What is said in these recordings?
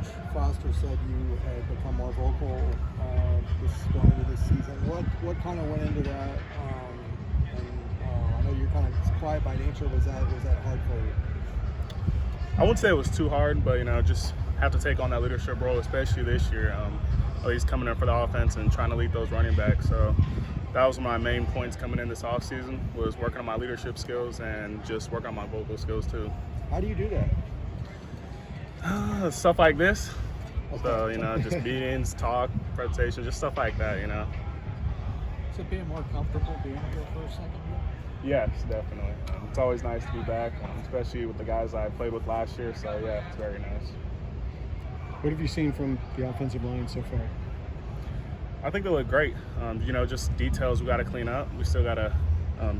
Coach Foster said you had become more vocal going into this season. What kind of went into that? I know you're kind of quiet by nature. Was that hard for you? I wouldn't say it was too hard, but just have to take on that leadership role, especially this year. At least coming in for the offense and trying to lead those running backs. So that was my main points coming in this offseason, was working on my leadership skills and just working on my vocal skills too. How do you do that? Stuff like this. Okay. So, just meetings, talk, presentation, just stuff like that, Is it being more comfortable being here for a second year? Yes, definitely. It's always nice to be back, especially with the guys I played with last year. So, yeah, it's very nice. What have you seen from the offensive line so far? I think they look great. Just details we got to clean up. We still got to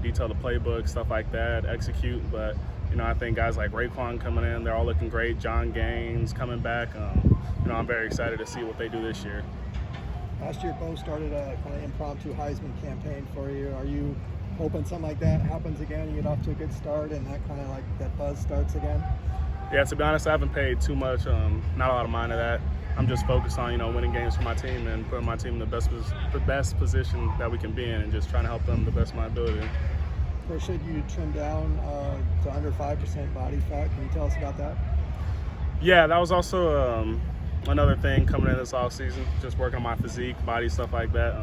detail the playbook, stuff like that, execute. But, I think guys like Raekwon coming in, they're all looking great. John Gaines coming back. I'm very excited to see what they do this year. Last year, Bo started a kind of impromptu Heisman campaign for you. Are you hoping something like that happens again? You get off to a good start and that kind of like that buzz starts again? Yeah, to be honest, I haven't paid too much, not a lot of mind to that. I'm just focused on, winning games for my team and putting my team in the best position that we can be in and just trying to help them the best of my ability. First, you trimmed down to under 5% body fat. Can you tell us about that? Yeah, that was also another thing coming in this offseason, just working on my physique, body, stuff like that.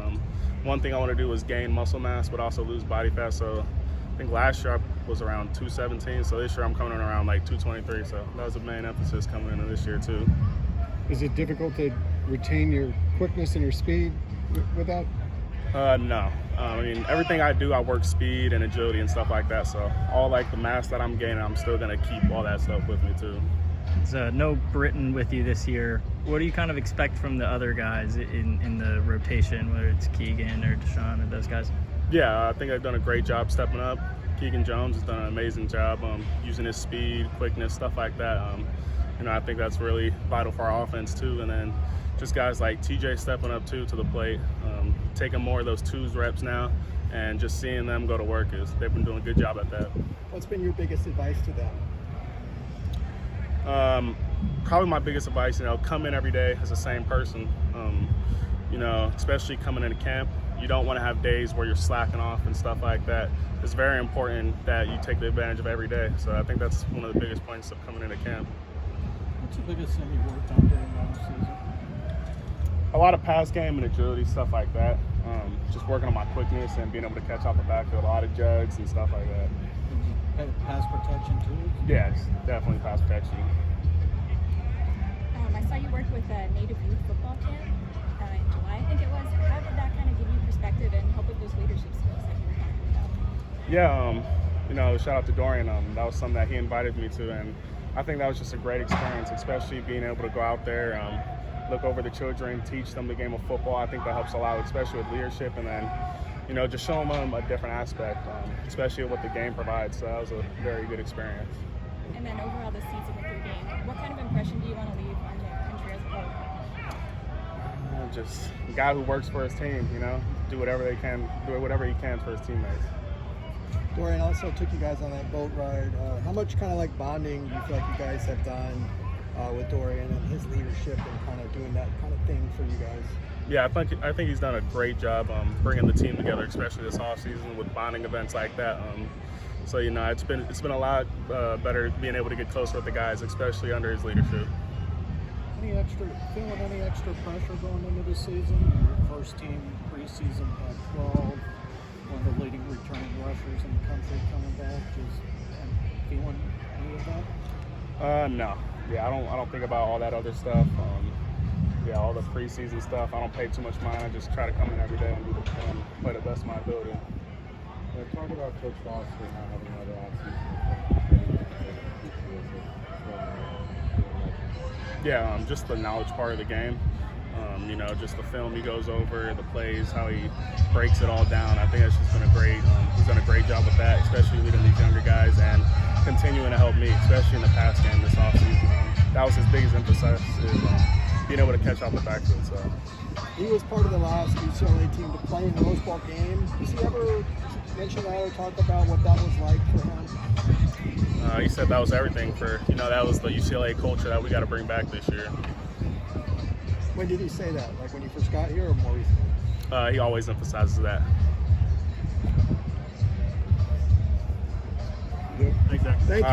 One thing I want to do was gain muscle mass, but also lose body fat. So I think last year I was around 217, so this year I'm coming in around like 223. So that was the main emphasis coming into this year too. Is it difficult to retain your quickness and your speed with that? No. Everything I do, I work speed and agility and stuff like that. So all like the mass that I'm gaining, I'm still going to keep all that stuff with me too. So no Britton with you this year. What do you kind of expect from the other guys in the rotation, whether it's Keegan or Deshaun or those guys? Yeah, I think they've done a great job stepping up. Keegan Jones has done an amazing job using his speed, quickness, stuff like that. I think that's really vital for our offense too. And then just guys like TJ stepping up too to the plate, taking more of those twos reps now, and just seeing them go to work they've been doing a good job at that. What's been your biggest advice to them? Probably my biggest advice, come in every day as the same person. Especially coming into camp, you don't want to have days where you're slacking off and stuff like that. It's very important that you take the advantage of every day. So I think that's one of the biggest points of coming into camp. What's the biggest thing you worked on during the offseason? A lot of pass game and agility, stuff like that. Just working on my quickness and being able to catch off the backfield, a lot of jugs and stuff like that. Pass protection too? Yes, definitely pass protection. I saw you worked with a Native Youth Football Camp in July, I think it was. How did that kind of give you perspective and help with those leadership skills that you were talking about? Yeah, shout out to Dorian. That was something that he invited me to, and I think that was just a great experience, especially being able to go out there, look over the children, teach them the game of football. I think that helps a lot, especially with leadership, and then, just showing them a different aspect, especially what the game provides. So that was a very good experience. And then overall this season with your game, what kind of impression do you want to leave on the country as a whole? Just a guy who works for his team, do whatever he can for his teammates. Dorian also took you guys on that boat ride. How much kind of like bonding do you feel like you guys have done with Dorian and his leadership and kind of doing that kind of thing for you guys? Yeah, I think he's done a great job bringing the team together, especially this offseason with bonding events like that. So it's been a lot better being able to get closer with the guys, especially under his leadership. Feeling any extra pressure going into the season? Your first team preseason had 12, one of the leading returning rushers in the country coming back. Feeling any of that? No. Yeah, I don't think about all that other stuff. All the preseason stuff, I don't pay too much mind. I just try to come in every day and play the best of my ability. Talk about Coach Foster and not having another offseason. Yeah, just the knowledge part of the game. Just the film he goes over, the plays, how he breaks it all down. I think it's just been he's done a great job with that, especially leading these younger guys and continuing to help me, especially in the pass game this offseason. That was his biggest emphasis, is being able to catch off the backfield. So he was part of the last UCLA team to play in the Rose Bowl game. Does he ever mention that or talk about what that was like for him? He said that was everything for, that was the UCLA culture that we got to bring back this year. When did he say that? Like when you first got here or more recently? He always emphasizes that. Thank you.